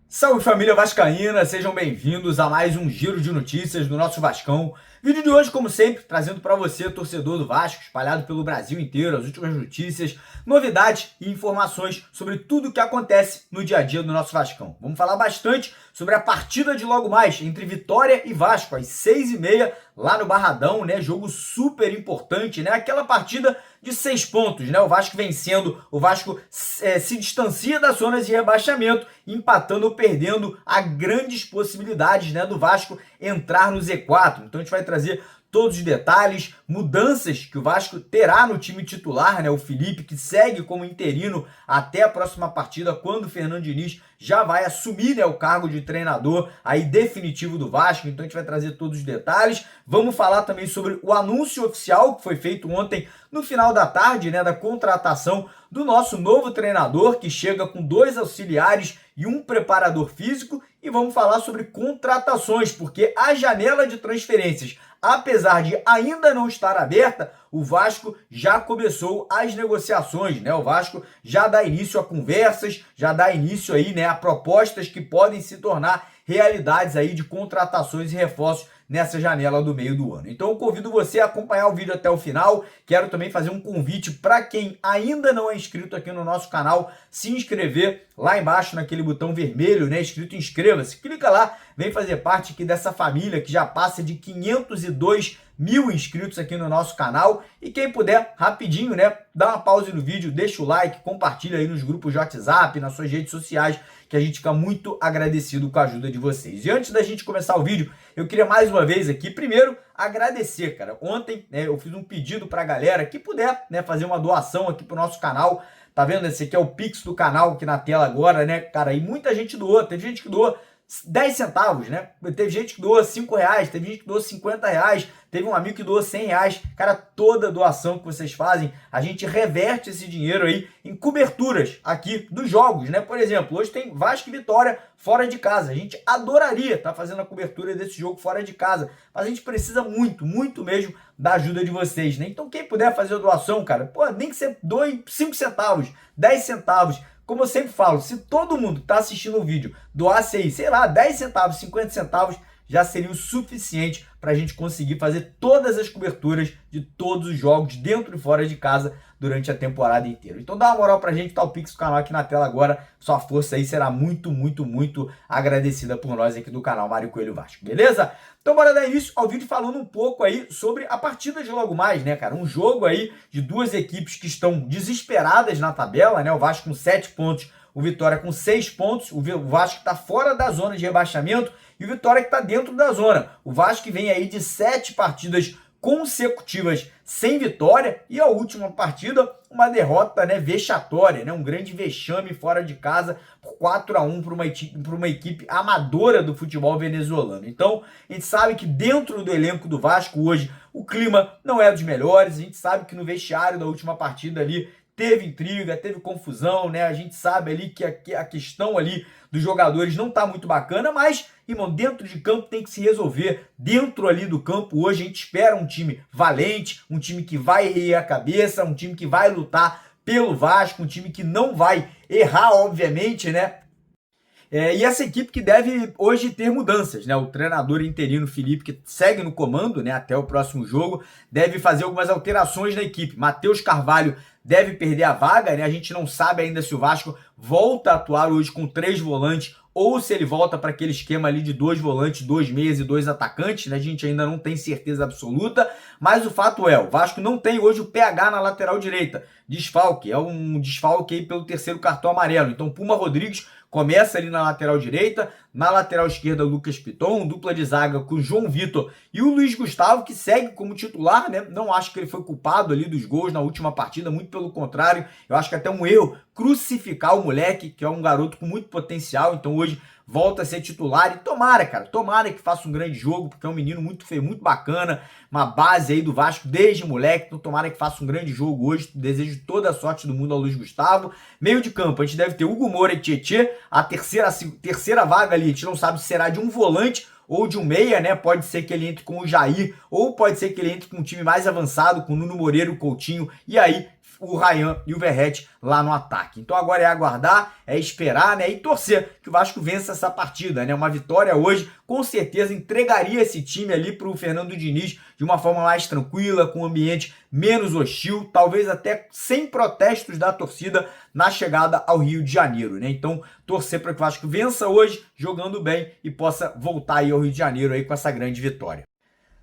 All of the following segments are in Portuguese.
Salve família vascaína, sejam bem-vindos a mais um giro de notícias do nosso Vascão. Vídeo de hoje, como sempre, trazendo para você, torcedor do Vasco, espalhado pelo Brasil inteiro, as últimas notícias, novidades e informações sobre tudo o que acontece no dia a dia do nosso Vascão. Vamos falar bastante sobre a partida de logo mais entre Vitória e Vasco, às 6h30, lá no Barradão, né? Jogo super importante, né? Aquela partida de 6 pontos, né? O Vasco vencendo, o Vasco se distancia das zonas de rebaixamento, empatando ou perdendo, há grandes possibilidades, né, do Vasco entrar no Z4. Então a gente vai trazer todos os detalhes, mudanças que o Vasco terá no time titular, né? O Felipe, que segue como interino até a próxima partida, quando o Fernando Diniz já vai assumir, né, o cargo de treinador aí definitivo do Vasco. Então a gente vai trazer todos os detalhes. Vamos falar também sobre o anúncio oficial que foi feito ontem no final da tarde, né, da contratação do nosso novo treinador, que chega com 2 auxiliares e um preparador físico. E vamos falar sobre contratações, porque a janela de transferências, apesar de ainda não estar aberta, o Vasco já começou as negociações, né? O Vasco já dá início a conversas, já dá início aí, né, a propostas que podem se tornar realidades aí de contratações e reforços nessa janela do meio do ano. Então eu convido você a acompanhar o vídeo até o final. Quero também fazer um convite para quem ainda não é inscrito aqui no nosso canal, se inscrever lá embaixo naquele botão vermelho, né, escrito inscreva-se. Clica lá, vem fazer parte aqui dessa família que já passa de 502 mil inscritos aqui no nosso canal. E quem puder, rapidinho, né, dá uma pausa no vídeo, deixa o like, compartilha aí nos grupos de WhatsApp, nas suas redes sociais, que a gente fica muito agradecido com a ajuda de vocês. E antes da gente começar o vídeo, eu queria mais uma vez aqui, primeiro, agradecer, cara. Ontem, né, eu fiz um pedido pra galera que puder, né, fazer uma doação aqui pro nosso canal. Tá vendo? Esse aqui é o Pix do canal aqui na tela agora, né, cara? E muita gente doou, teve gente que doou 10 centavos, né? Teve gente que doou 5 reais, teve gente que doou 50 reais, teve um amigo que doou 100 reais. Cara, toda doação que vocês fazem, a gente reverte esse dinheiro aí em coberturas aqui dos jogos, né? Por exemplo, hoje tem Vasco e Vitória fora de casa. A gente adoraria estar fazendo a cobertura desse jogo fora de casa, mas a gente precisa muito, muito mesmo da ajuda de vocês, né? Então quem puder fazer a doação, cara, pô, nem que você doe 5 centavos, 10 centavos, como eu sempre falo, se todo mundo que está assistindo o vídeo doasse aí, sei lá, 10 centavos, 50 centavos, já seria o suficiente para a gente conseguir fazer todas as coberturas de todos os jogos dentro e fora de casa durante a temporada inteira. Então dá uma moral pra gente, tá o Pix do canal aqui na tela agora. Sua força aí será muito, muito, muito agradecida por nós aqui do canal Mário Coelho Vasco, beleza? Então bora dar início ao vídeo falando um pouco aí sobre a partida de logo mais, né, cara? Um jogo aí de duas equipes que estão desesperadas na tabela, né? O Vasco com 7 pontos, o Vitória com 6 pontos. O Vasco está fora da zona de rebaixamento e o Vitória que está dentro da zona. O Vasco que vem aí de 7 partidas consecutivas sem vitória e a última partida uma derrota, né, vexatória, né, um grande vexame fora de casa por 4-1 para uma equipe amadora do futebol venezuelano. Então a gente sabe que dentro do elenco do Vasco hoje o clima não é dos melhores. A gente sabe que no vestiário da última partida ali teve intriga, teve confusão, né? A gente sabe ali que a questão ali dos jogadores não tá muito bacana, mas, irmão, dentro de campo tem que se resolver. Dentro ali do campo hoje a gente espera um time valente, um time que vai erguer a cabeça, um time que vai lutar pelo Vasco, um time que não vai errar, obviamente, né? E essa equipe que deve hoje ter mudanças, né? O treinador interino Felipe, que segue no comando, né, até o próximo jogo, deve fazer algumas alterações na equipe. Matheus Carvalho deve perder a vaga, né? A gente não sabe ainda se o Vasco volta a atuar hoje com 3 volantes ou se ele volta para aquele esquema ali de 2 volantes, 2 meias e 2 atacantes, né? A gente ainda não tem certeza absoluta, mas o fato é, o Vasco não tem hoje o PH na lateral direita. Desfalque, é um desfalque aí pelo 3º cartão amarelo. Então Puma Rodrigues começa ali na lateral direita, na lateral esquerda Lucas Piton, dupla de zaga com João Vitor e o Luiz Gustavo, que segue como titular, né? Não acho que ele foi culpado ali dos gols na última partida, muito pelo contrário, eu acho que até um erro crucificar o moleque, que é um garoto com muito potencial. Então hoje volta a ser titular e tomara, cara, tomara que faça um grande jogo, porque é um menino muito feio, muito bacana, uma base aí do Vasco desde moleque. Então tomara que faça um grande jogo hoje. Desejo toda a sorte do mundo ao Luiz Gustavo. Meio de campo, a gente deve ter Hugo Moura e Tietê. A terceira vaga ali, a gente não sabe se será de um volante ou de um meia, né? Pode ser que ele entre com o Jair, ou pode ser que ele entre com um time mais avançado, com o Nuno Moreira, o Coutinho, e aí o Ryan e o Verratti lá no ataque. Então agora é aguardar, é esperar, né, e torcer que o Vasco vença essa partida, né? Uma vitória hoje com certeza entregaria esse time ali para o Fernando Diniz de uma forma mais tranquila, com um ambiente menos hostil, talvez até sem protestos da torcida na chegada ao Rio de Janeiro, né? Então torcer para que o Vasco vença hoje, jogando bem, e possa voltar aí ao Rio de Janeiro aí com essa grande vitória.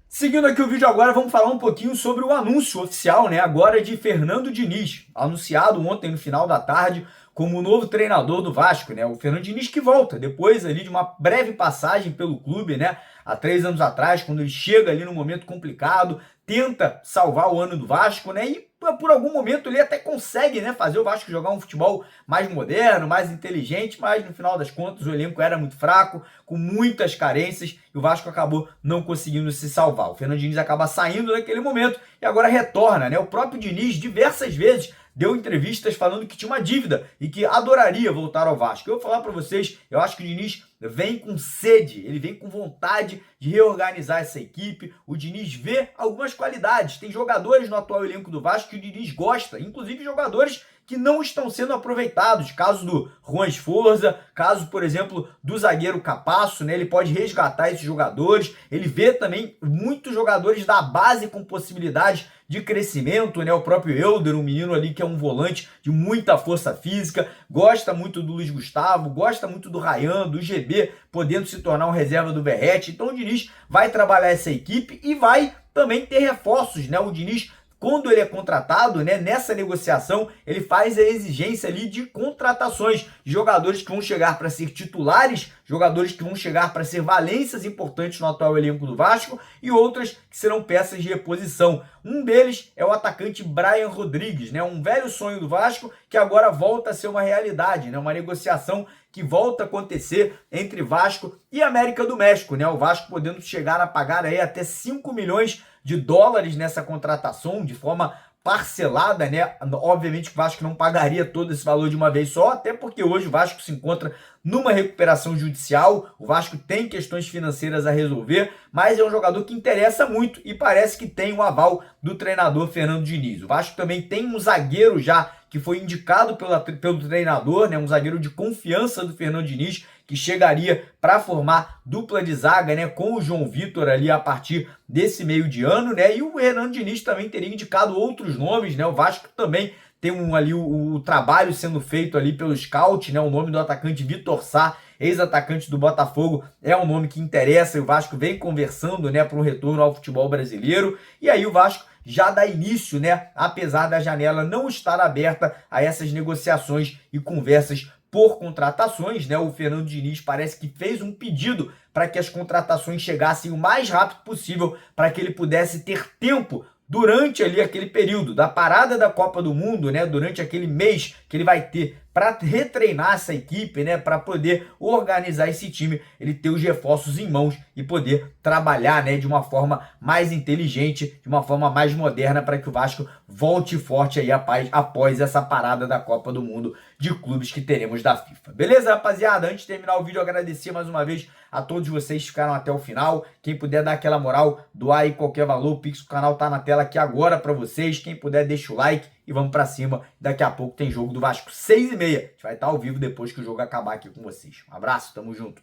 Seguindo aqui o vídeo agora, vamos falar um pouquinho sobre o anúncio oficial, né, agora de Fernando Diniz, anunciado ontem no final da tarde como o novo treinador do Vasco, né, o Fernando Diniz que volta depois ali de uma breve passagem pelo clube, né, há 3 anos atrás, quando ele chega ali num momento complicado, tenta salvar o ano do Vasco, né, e por algum momento ele até consegue, né, fazer o Vasco jogar um futebol mais moderno, mais inteligente, mas no final das contas o elenco era muito fraco, com muitas carências, e o Vasco acabou não conseguindo se salvar. O Fernando Diniz acaba saindo naquele momento e agora retorna, né? O próprio Diniz diversas vezes deu entrevistas falando que tinha uma dívida e que adoraria voltar ao Vasco. Eu vou falar para vocês, eu acho que o Diniz vem com sede, ele vem com vontade de reorganizar essa equipe. O Diniz vê algumas qualidades. Tem jogadores no atual elenco do Vasco que o Diniz gosta, inclusive jogadores que não estão sendo aproveitados. Caso do Juan Esforza, caso, por exemplo, do zagueiro Capasso, né? Ele pode resgatar esses jogadores. Ele vê também muitos jogadores da base com possibilidades de crescimento, né? O próprio Elder, um menino ali que é um volante de muita força física, gosta muito do Luiz Gustavo, gosta muito do Ryan, do GB, podendo se tornar um reserva do Verratti. Então o Diniz vai trabalhar essa equipe e vai também ter reforços, né? O Diniz, quando ele é contratado, né, nessa negociação, ele faz a exigência ali de contratações de jogadores que vão chegar para ser titulares, jogadores que vão chegar para ser valências importantes no atual elenco do Vasco e outras que serão peças de reposição. Um deles é o atacante Brian Rodrigues, né, um velho sonho do Vasco que agora volta a ser uma realidade, né, uma negociação que volta a acontecer entre Vasco e América do México, né, o Vasco podendo chegar a pagar aí até 5 milhões de dólares nessa contratação de forma parcelada, né? Obviamente que o Vasco não pagaria todo esse valor de uma vez só, até porque hoje o Vasco se encontra numa recuperação judicial, o Vasco tem questões financeiras a resolver, mas é um jogador que interessa muito e parece que tem o aval do treinador Fernando Diniz. O Vasco também tem um zagueiro já que foi indicado pelo treinador, né? Um zagueiro de confiança do Fernando Diniz, que chegaria para formar dupla de zaga, né, com o João Vitor ali a partir desse meio de ano, né? E o Fernando Diniz também teria indicado outros nomes, né? O Vasco também tem ali o trabalho sendo feito ali pelo scout, né? O nome do atacante Vitor Sá, ex-atacante do Botafogo, é um nome que interessa e o Vasco vem conversando, né, para um retorno ao futebol brasileiro. E aí o Vasco já dá início, né, apesar da janela não estar aberta a essas negociações e conversas por contratações, né? O Fernando Diniz parece que fez um pedido para que as contratações chegassem o mais rápido possível, para que ele pudesse ter tempo durante ali aquele período da parada da Copa do Mundo, né? Durante aquele mês que ele vai ter para retreinar essa equipe, né, para poder organizar esse time, ele ter os reforços em mãos e poder trabalhar, né, de uma forma mais inteligente, de uma forma mais moderna, para que o Vasco volte forte aí após essa parada da Copa do Mundo de clubes que teremos da FIFA. Beleza, rapaziada? Antes de terminar o vídeo, agradecer mais uma vez a todos vocês que ficaram até o final. Quem puder dar aquela moral, doar aí qualquer valor, o Pix do canal tá na tela aqui agora para vocês. Quem puder, deixa o like e vamos para cima. Daqui a pouco tem jogo do Vasco 6h30. A gente vai estar ao vivo depois que o jogo acabar aqui com vocês. Um abraço, tamo junto.